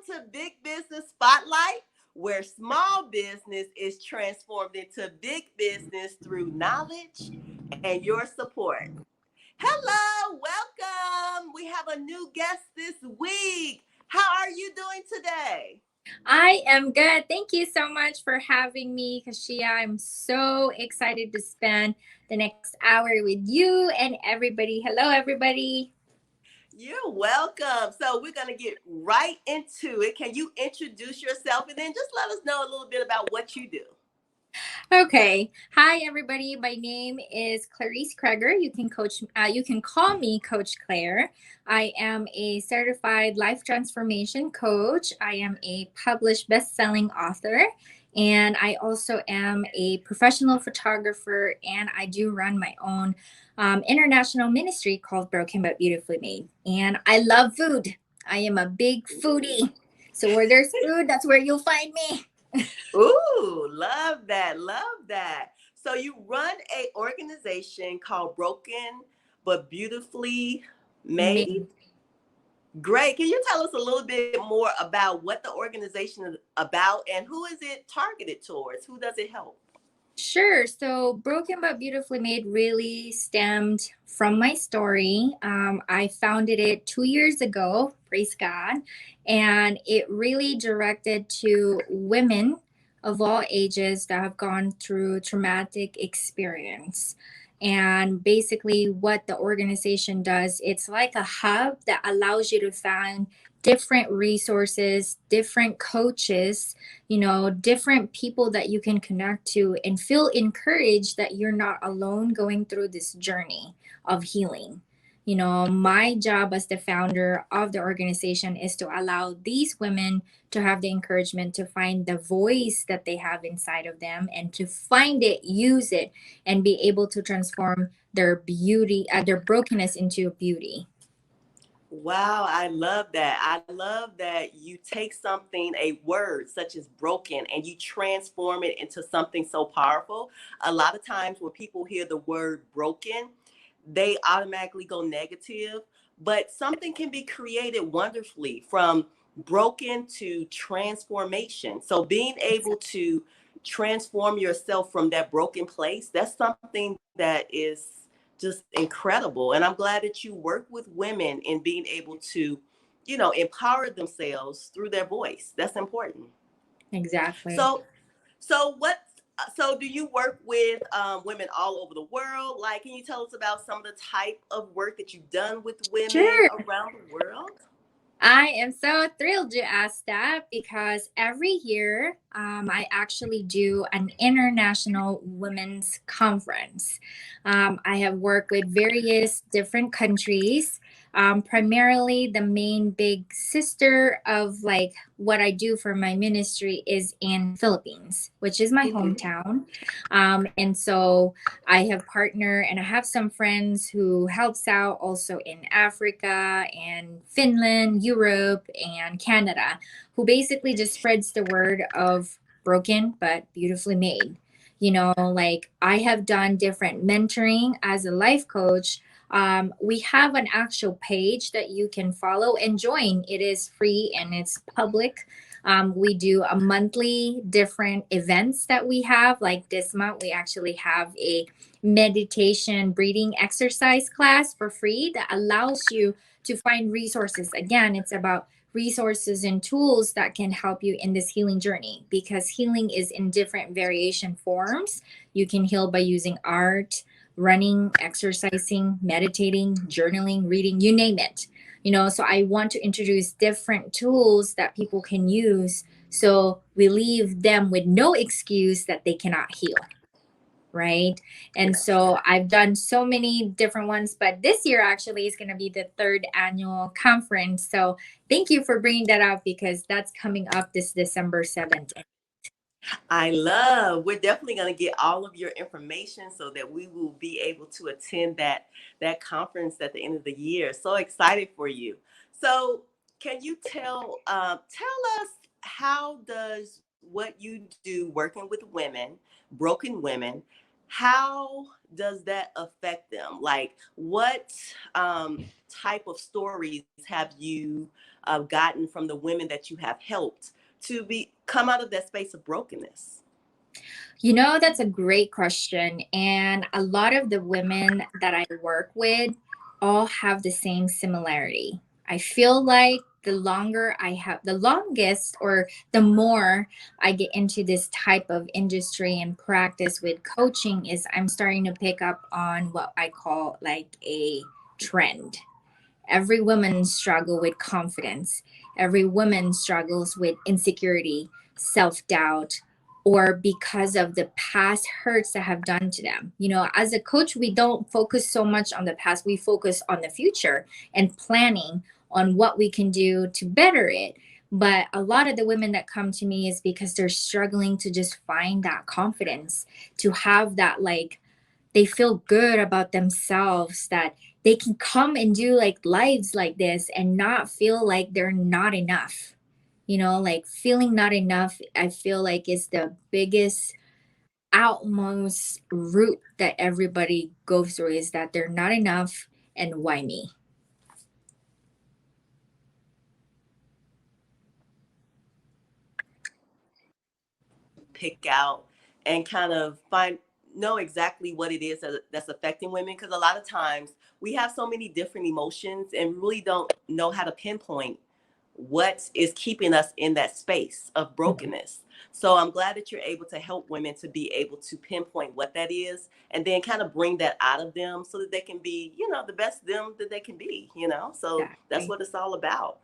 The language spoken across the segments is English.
to Big Business Spotlight, where small business is transformed into big business through knowledge and your support. Hello, welcome. We have a new guest this week. How are you doing today? I am good. Thank you so much for having me, Kashia. I'm so excited to spend the next hour with you and everybody. Hello, everybody. You're welcome. So, we're going to get right into it. Can you introduce yourself and then just let us know a little bit about what you do? Okay. Hi, everybody. My name is Clarice Cregger. You can call me Coach Claire. I am a certified life transformation coach. I am a published best-selling author, and I also am a professional photographer. And I do run my own international ministry called Broken but Beautifully Made. And I love food. I am a big foodie. So where there's food, that's where you'll find me. Ooh, love that. Love that. So you run a organization called Broken but Beautifully Made. Made. Great. Can you tell us a little bit more about what the organization is about and who is it targeted towards? Who does it help? Sure. So, Broken but Beautifully Made really stemmed from my story. I founded it 2 years ago, praise God, and it really directed to women of all ages that have gone through traumatic experience. And basically, what the organization does, it's like a hub that allows you to find different resources, different coaches, different people that you can connect to and feel encouraged that you're not alone going through this journey of healing. My job as the founder of the organization is to allow these women to have the encouragement to find the voice that they have inside of them and to find it, use it, and be able to transform their beauty, their brokenness into beauty. Wow, I love that. I love that you take something, a word such as broken, and you transform it into something so powerful. A lot of times when people hear the word broken, they automatically go negative, but something can be created wonderfully from broken to transformation. So being able to transform yourself from that broken place, that's something that is just incredible. And I'm glad that you work with women in being able to, empower themselves through their voice. That's important. Exactly. So, so what? So, do you work with women all over the world? Like, can you tell us about some of the type of work that you've done with women Sure. around the world? I am so thrilled you asked that because every year I actually do an international women's conference. I have worked with various different countries. Primarily, the main big sister of like what I do for my ministry is in Philippines, which is my Hmm. hometown. And so I have partner and I have some friends who helps out also in Africa and Finland, Europe, and Canada, who basically just spreads the word of broken but beautifully made. Like I have done different mentoring as a life coach. We have an actual page that you can follow and join. It is free and it's public. We do a monthly different events that we have. Like this month, we actually have a meditation breathing exercise class for free that allows you to find resources. Again, it's about resources and tools that can help you in this healing journey because healing is in different variation forms. You can heal by using art, running, exercising, meditating, journaling, reading, you name it. So I want to introduce different tools that people can use so we leave them with no excuse that they cannot heal, right? And Yes. so I've done so many different ones, but this year actually is going to be the third annual conference. So thank you for bringing that up because that's coming up this December 7th. I love. We're definitely going to get all of your information so that we will be able to attend that conference at the end of the year. So excited for you. So, can you tell us how does what you do working with women, broken women? how does that affect them? Like, what type of stories have you gotten from the women that you have helped to be come out of that space of brokenness? That's a great question. And a lot of the women that I work with all have the same similarity. I feel like the longest or the more I get into this type of industry and practice with coaching, is I'm starting to pick up on what I call like a trend. Every woman struggles with confidence. Every woman struggles with insecurity, self-doubt, or because of the past hurts that have done to them. As a coach, we don't focus so much on the past. We focus on the future and planning on what we can do to better it. But a lot of the women that come to me is because they're struggling to just find that confidence, to have that, like, they feel good about themselves, that they can come and do like lives like this and not feel like they're not enough. Like feeling not enough, I feel like is the biggest outmost root that everybody goes through, is that they're not enough, and why me? Pick out and kind of know exactly what it is that's affecting women, because a lot of times we have so many different emotions and really don't know how to pinpoint what is keeping us in that space of brokenness. So I'm glad that you're able to help women to be able to pinpoint what that is and then kind of bring that out of them so that they can be, the best them that they can be, So that's Exactly. what it's all about.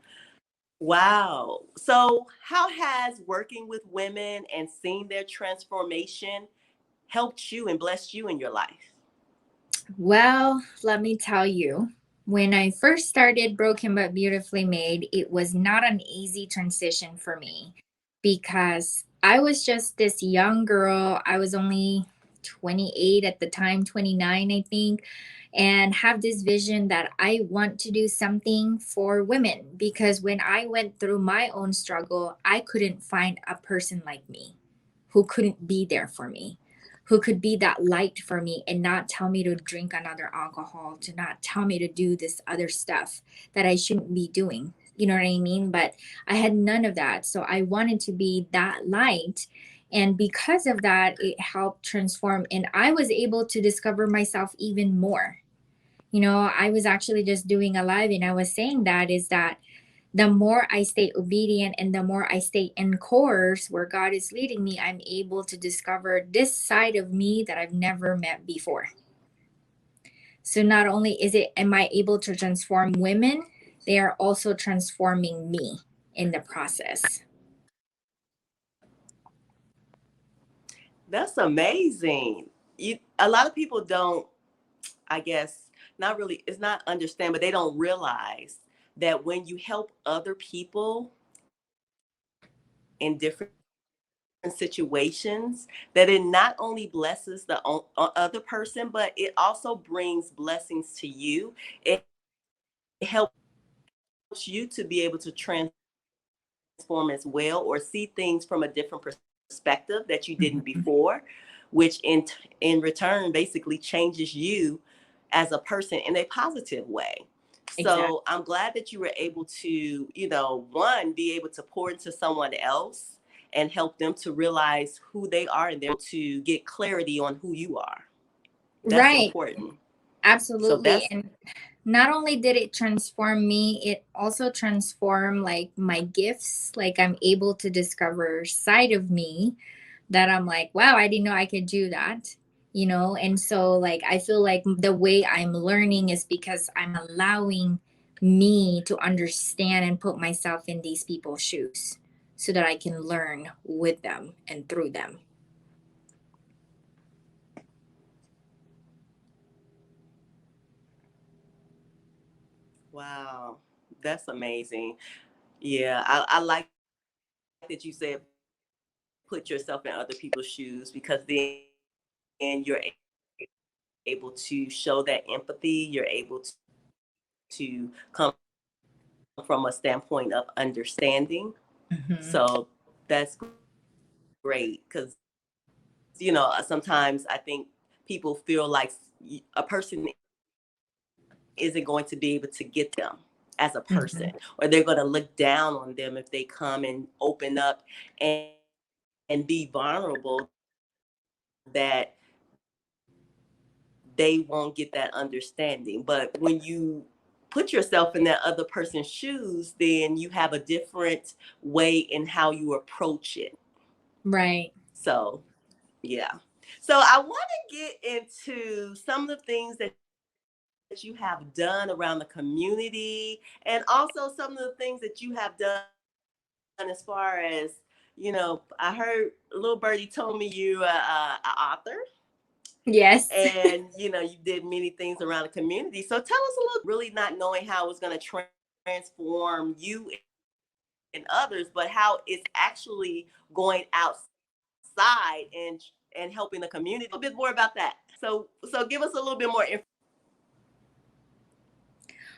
Wow. So, how has working with women and seeing their transformation helped you and blessed you in your life? Well, let me tell you, when I first started Broken But Beautifully Made, it was not an easy transition for me because I was just this young girl. I was only 28 at the time, 29, I think, and have this vision that I want to do something for women, because when I went through my own struggle, I couldn't find a person like me who couldn't be there for me, who could be that light for me and not tell me to drink another alcohol, to not tell me to do this other stuff that I shouldn't be doing. You know what I mean? But I had none of that. So I wanted to be that light. And because of that, it helped transform. And I was able to discover myself even more. I was actually just doing a live and I was saying that is that the more I stay obedient and the more I stay in course where God is leading me, I'm able to discover this side of me that I've never met before. So not only am I able to transform women, they are also transforming me in the process. That's amazing. A lot of people don't, I guess, not really, it's not understand, but they don't realize that when you help other people in different situations, that it not only blesses the other person, but it also brings blessings to you. It helps you to be able to transform as well, or see things from a different perspective that you didn't Mhm. before, which in return basically changes you as a person in a positive way. Exactly. So I'm glad that you were able to, one, be able to pour into someone else and help them to realize who they are and they're to get clarity on who you are. That's Right. important. So Absolutely. that's And not only did it transform me, it also transformed like my gifts. Like I'm able to discover side of me that I'm like, wow, I didn't know I could do that. And so like I feel like the way I'm learning is because I'm allowing me to understand and put myself in these people's shoes so that I can learn with them and through them. wow. That's amazing. Yeah, I like that you said put yourself in other people's shoes, because then you're able to show that empathy. You're able to come from a standpoint of understanding. Mhm. So that's great, because sometimes I think people feel like a person isn't going to be able to get them as a person, Mhm. or they're going to look down on them if they come and open up and be vulnerable, that they won't get that understanding. But when you put yourself in that other person's shoes, then you have a different way in how you approach it. Right. So, yeah. So I want to get into some of the things that you have done around the community, and also some of the things that you have done as far as, I heard little birdie told me you author, Yes. and you did many things around the community. So tell us a little, really not knowing how it's going to transform you and others, but how it's actually going outside and helping the community. A bit more about that. So give us a little bit more information.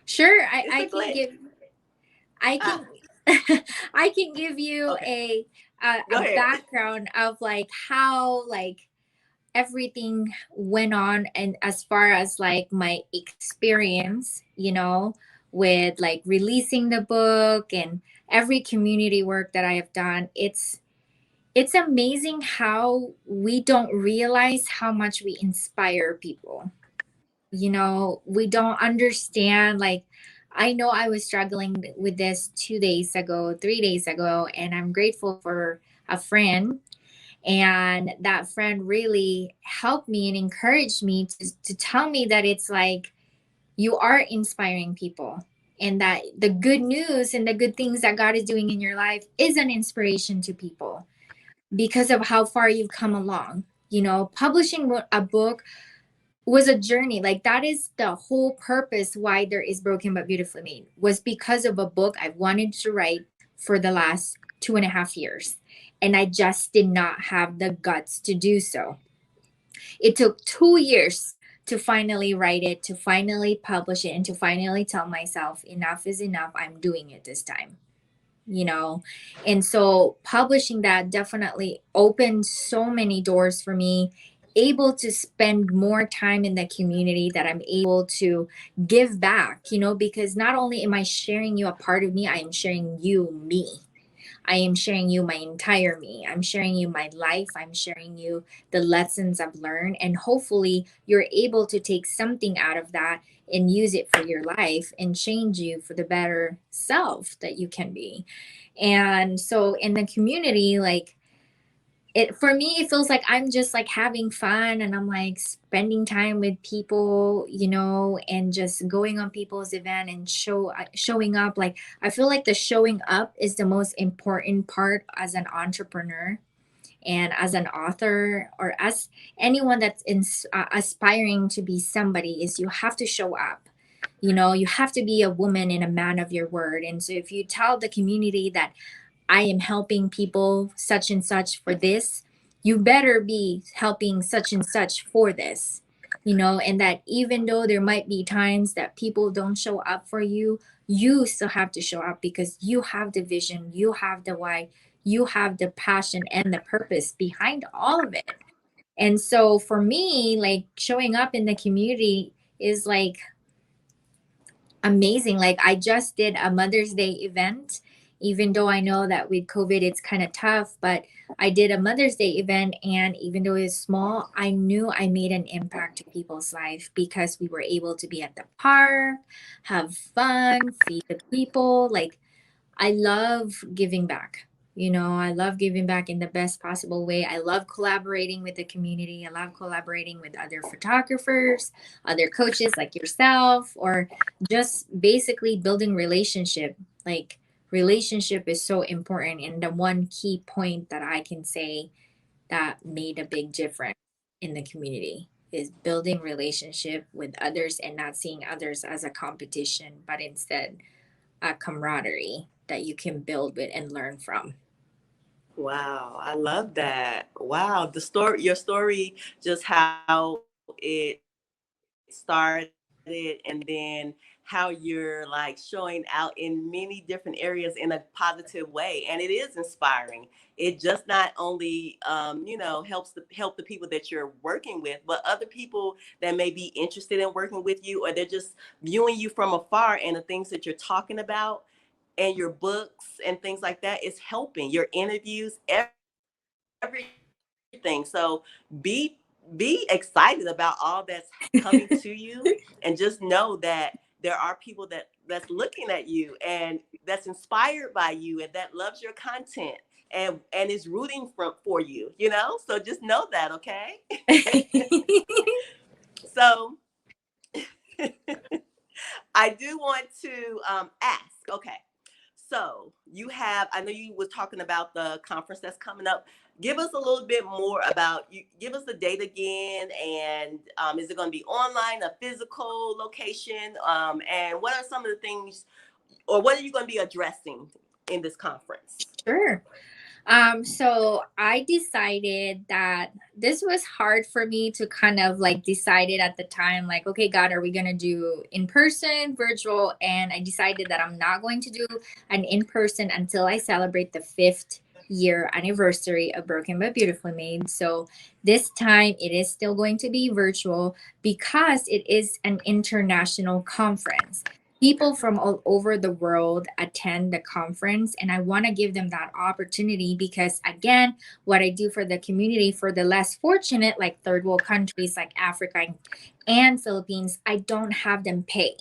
Sure, It's a glad. I Ah, can I can give you okay, a go ahead. background of like how like everything went on, and as far as like my experience, with like releasing the book and every community work that I have done. It's amazing how we don't realize how much we inspire people. We don't understand. Like, I know I was struggling with this 2 days ago, 3 days ago, and I'm grateful for a friend. And that friend really helped me and encouraged me to tell me that it's like you are inspiring people, and that the good news and the good things that God is doing in your life is an inspiration to people because of how far you've come along. Publishing a book was a journey. Like, that is the whole purpose why there is Broken but Beautifully Made, was because of a book I've wanted to write for the last 2.5 years, and I just did not have the guts to do so. It took 2 years to finally write it, to finally publish it, and to finally tell myself enough is enough, I'm doing it this time. you know and so publishing that definitely opened so many doors for me, able to spend more time in the community, that I'm able to give back, because not only am I sharing you a part of me, I am sharing you me. I am sharing you my entire me. I'm sharing you my life. I'm sharing you the lessons I've learned. And hopefully, you're able to take something out of that and use it for your life and change you for the better self that you can be. And so, in the community, like, it for me, it feels like I'm just like having fun, and I'm like spending time with people, and just going on people's event and showing up. Like, I feel like the showing up is the most important part as an entrepreneur and as an author, or as anyone that's aspiring to be somebody, is you have to show up. You have to be a woman and a man of your word. And so if you tell the community that I am helping people such and such for this, you better be helping such and such for this. And that even though there might be times that people don't show up for you, you still have to show up because you have the vision, you have the why, you have the passion and the purpose behind all of it. And so for me, like, showing up in the community is like amazing. Like, I just did a Mother's Day event, even though I know that with COVID it's kind of tough, but I did a Mother's Day event, and even though it's small, I knew I made an impact to people's life because we were able to be at the park, have fun, feed the people. Like, I love giving back. I love giving back in the best possible way. I love collaborating with the community. I love collaborating with other photographers, other coaches like yourself, or just basically building relationship. Like, relationship is so important. And the one key point that I can say that made a big difference in the community is building relationship with others and not seeing others as a competition, but instead a camaraderie that you can build with and learn from. Wow, I love that. Wow, your story, just how it started, and then how you're like showing out in many different areas in a positive way, and it is inspiring. It just not only help the people that you're working with, but other people that may be interested in working with you, or they're just viewing you from afar, and the things that you're talking about and your books and things like that is helping your interviews, everything. So be be excited about all that's coming to you, and just know that there are people that's looking at you and that's inspired by you and that loves your content and is rooting for you, so just know that, okay? So I do want to ask, okay, so I know you was talking about the conference that's coming up. Give us a little bit more about you. Give us the date again, and is it going to be online, a physical location? And what are some of the things, or what are you going to be addressing in this conference? Sure. So I decided that this was hard for me to kind of like decide it at the time, like, okay, God, are we going to do in person, virtual? And I decided that I'm not going to do an in person until I celebrate the 5th year anniversary of Broken but Beautifully Made. So this time it is still going to be virtual because it is an international conference. People from all over the world attend the conference, and I want to give them that opportunity because, again, what I do for the community, for the less fortunate, like third world countries like Africa and Philippines, I don't have them pay.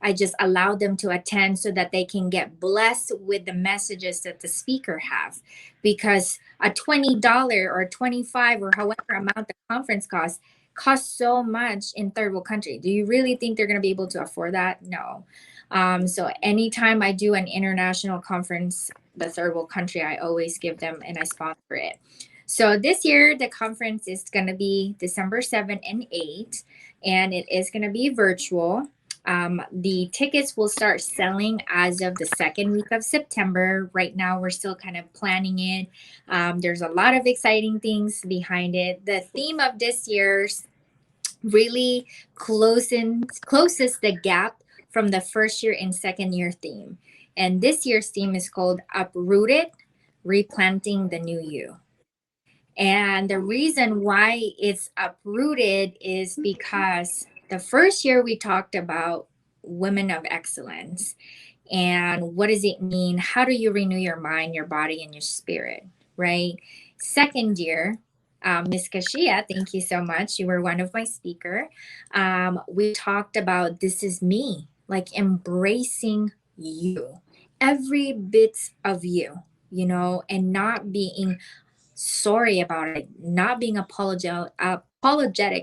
I just allow them to attend so that they can get blessed with the messages that the speaker have. Because a $20 or 25 or however amount the conference costs so much in third world country. Do you really think they're going to be able to afford that? No. So anytime I do an international conference, the third world country, I always give them and I sponsor it. So this year the conference is going to be December 7 and 8, and it is going to be virtual. The tickets will start selling as of the second week of September. Right now, we're still kind of planning it. There's a lot of exciting things behind it. The theme of this year's really closes the gap from the first year and second year theme. And this year's theme is called Uprooted, Replanting the New You. And the reason why it's uprooted is because the first year we talked about women of excellence and what does it mean? How do you renew your mind, your body, and your spirit, right? Second year, Miss Kashia, thank you so much. You were one of my speaker. We talked about this is me, like embracing you, every bit of you, and not being sorry about it, not being apologetic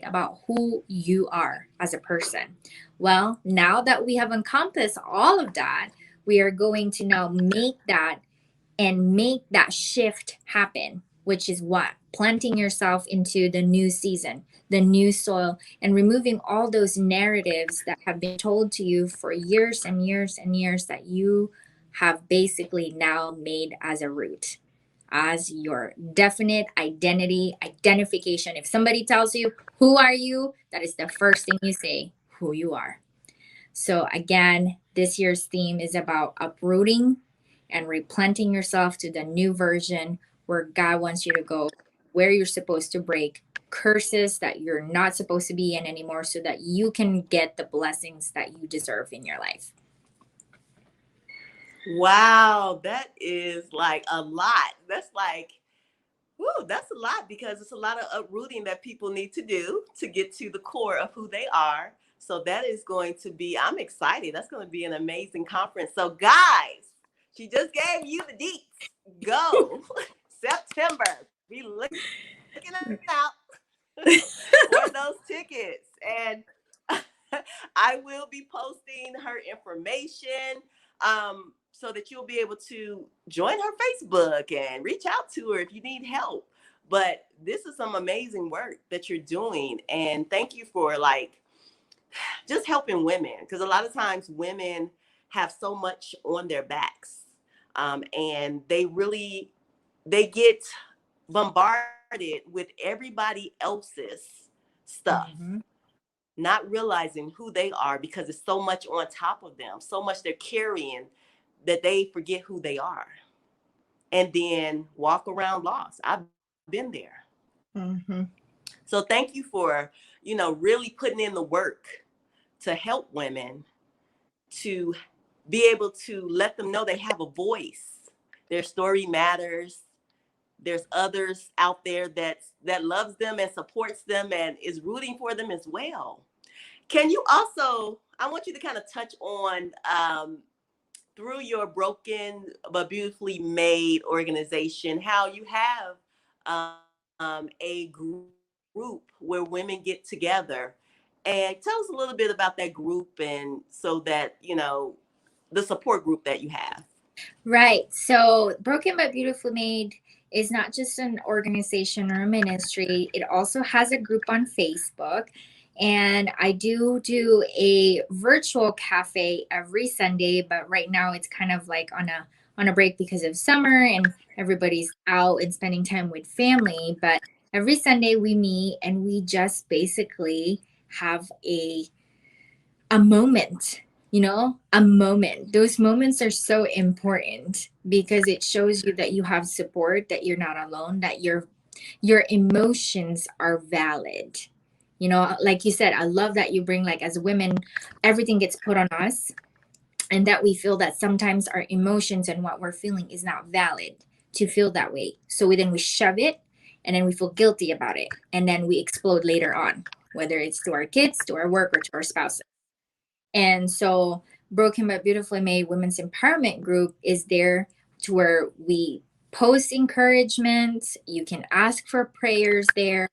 about who you are as a person. Well, now that we have encompassed all of that, we are going to now make that shift happen, which is what? Planting yourself into the new season, the new soil, and removing all those narratives that have been told to you for years and years and years that you have basically now made as a root, as your definite identification. If somebody tells you, who are you? That is the first thing you say, who you are. So, again, this year's theme is about uprooting and replanting yourself to the new version where God wants you to go, where you're supposed to break curses that you're not supposed to be in anymore so that you can get the blessings that you deserve in your life. Wow, that is like a lot. That's a lot, because it's a lot of uprooting that people need to do to get to the core of who they are. So that is going to be, I'm excited. That's going to be an amazing conference. So guys, she just gave you the deets. Go. September. Be looking out for those tickets. And I will be posting her information so that you'll be able to join her Facebook and reach out to her if you need help. But this is some amazing work that you're doing. And thank you for just helping women, because a lot of times women have so much on their backs, and they get bombarded with everybody else's stuff. Mm-hmm. not realizing who they are because it's so much on top of them, so much they're carrying that they forget who they are and then walk around lost. I've been there. Mm-hmm. So thank you for, really putting in the work to help women to be able to let them know they have a voice. Their story matters. There's others out there that loves them and supports them and is rooting for them as well. Can you also, I want you to kind of touch on through your Broken but Beautifully Made organization, how you have a group where women get together. And tell us a little bit about that group and so that, the support group that you have. Right. So Broken but Beautifully Made is not just an organization or a ministry. It also has a group on Facebook. And I do a virtual cafe every Sunday, but right now it's kind of like on a break because of summer and everybody's out and spending time with family. But every Sunday we meet and we just basically have a moment, a moment. Those moments are so important because it shows you that you have support, that you're not alone, that your emotions are valid. Like you said, I love that you bring, like, as women, everything gets put on us, and that we feel that sometimes our emotions and what we're feeling is not valid to feel that way. So we shove it, and then we feel guilty about it, and then we explode later on, whether it's to our kids, to our work, or to our spouses. And so Broken but Beautifully Made Women's Empowerment Group is there to where we post encouragement. You can ask for prayers there.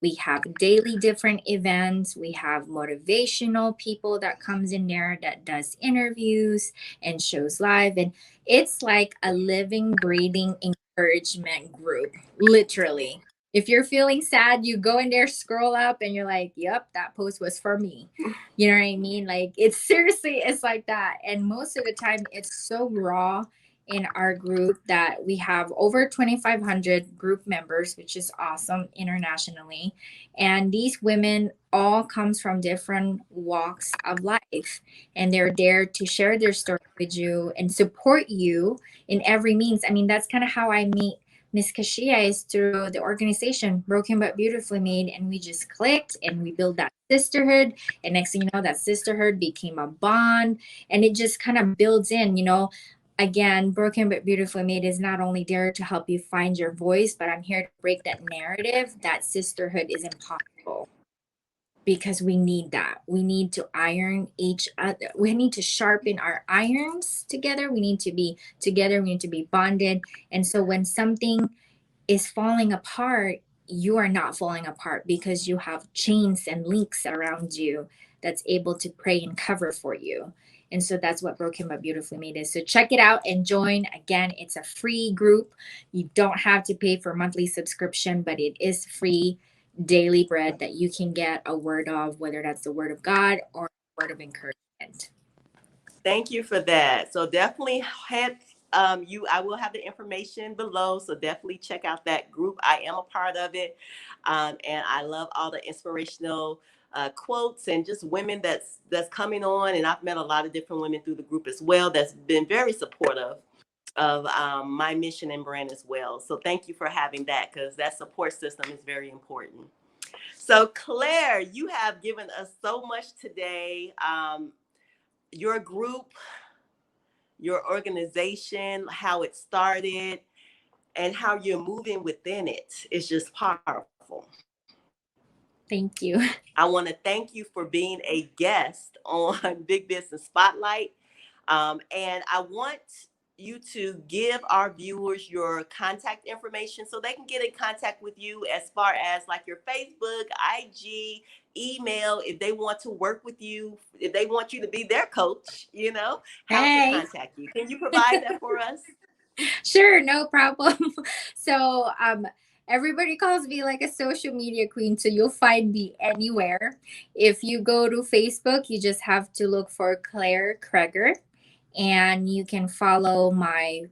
We have daily different events. We have motivational people that comes in there that does interviews and shows live. And it's like a living, breathing encouragement group, literally. If you're feeling sad, you go in there, scroll up, and you're like, yep, that post was for me. You know what I mean? Like, it's seriously, it's like that. And most of the time, it's so raw in our group that we have over 2,500 group members, which is awesome internationally. And these women all comes from different walks of life, and they're there to share their story with you and support you in every means. I mean, that's kind of how I meet Miss Kashia, is through the organization Broken but Beautifully Made, and we just clicked and we built that sisterhood. And next thing you know, that sisterhood became a bond, and it just kind of builds in. Again, Broken but Beautifully Made is not only there to help you find your voice, but I'm here to break that narrative that sisterhood is impossible, because we need that. We need to iron each other. We need to sharpen our irons together. We need to be together. We need to be bonded. And so when something is falling apart, you are not falling apart because you have chains and links around you that's able to pray and cover for you. And so that's what Broken but Beautifully Made is. So check it out and join. Again, it's a free group. You don't have to pay for monthly subscription, but it is free daily bread that you can get a word of, whether that's the word of God or a word of encouragement. Thank you for that. So definitely head I will have the information below. So definitely check out that group. I am a part of it. And I love all the inspirational quotes and just women that's coming on. And I've met a lot of different women through the group as well that's been very supportive of my mission and brand as well. So thank you for having that, because that support system is very important. So Claire, you have given us so much today. Your group, your organization, how it started, and how you're moving within it is just powerful. Thank you. I want to thank you for being a guest on Big Business Spotlight. And I want you to give our viewers your contact information so they can get in contact with you, as far as like your Facebook, IG, email, if they want to work with you, if they want you to be their coach, how to Hey. contact you. Can you provide that for us? Sure, no problem. So, everybody calls me like a social media queen, so you'll find me anywhere. If you go to Facebook, you just have to look for Claire Cregger, and you can follow my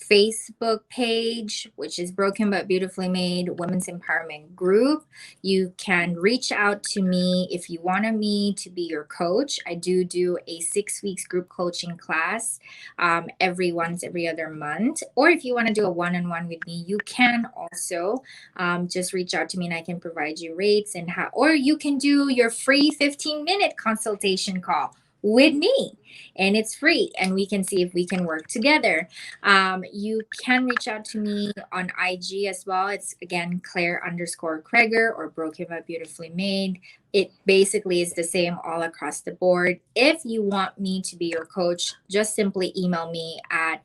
Facebook page, which is Broken But Beautifully Made Women's Empowerment Group. You can reach out to me if you wanted me to be your coach. I do a 6 weeks group coaching class every other month. Or if you want to do a one-on-one with me, you can also just reach out to me and I can provide you rates and how, or you can do your free 15-minute consultation call with me, and it's free, and we can see if we can work together. You can reach out to me on IG as well. It's again Claire_Cregger or Broken But Beautifully Made. It basically is the same all across the board. If you want me to be your coach, just simply email me at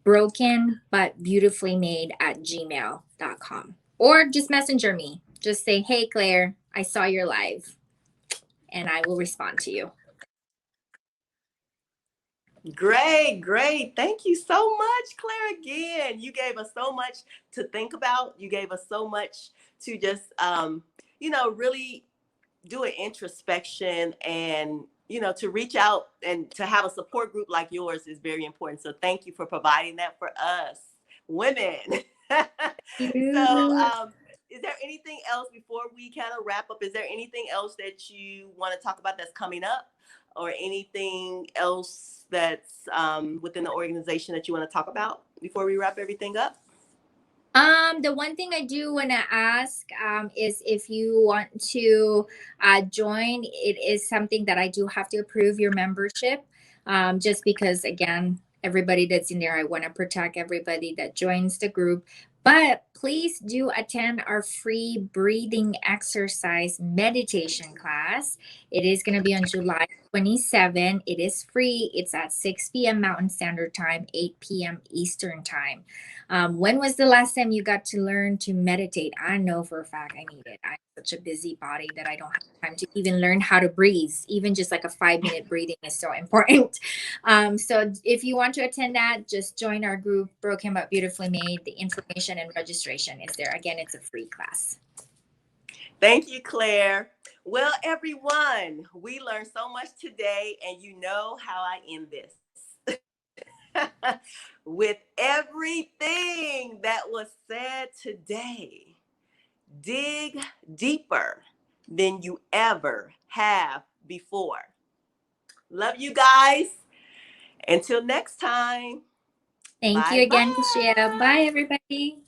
brokenbutbeautifully@gmail.com, or just messenger me. Just say, hey Claire, I saw your live, and I will respond to you. Great. Thank you so much, Claire. Again, you gave us so much to think about. You gave us so much to just, really do an introspection, and, to reach out and to have a support group like yours is very important. So thank you for providing that for us women. So, is there anything else before we kind of wrap up? Is there anything else that you want to talk about that's coming up, or anything else that's within the organization that you want to talk about before we wrap everything up? The one thing I do want to ask is if you want to join. It is something that I do have to approve your membership, just because, again, everybody that's in there, I want to protect everybody that joins the group. But please do attend our free breathing exercise meditation class. It is going to be on July 27. It is free. It's at 6 p.m. Mountain Standard Time, 8 p.m. Eastern Time. When was the last time you got to learn to meditate? I know for a fact I need it. I have such a busy body that I don't have time to even learn how to breathe. Even just like a 5-minute breathing is so important. So if you want to attend that, just join our group, Broken But Beautifully Made. The information and registration is there. Again, it's a free class. Thank you, Claire. Well, everyone, we learned so much today, and you know how I end this. With everything that was said today, dig deeper than you ever have before. Love you guys. Until next time. Thank you again, Kashia. Bye, everybody.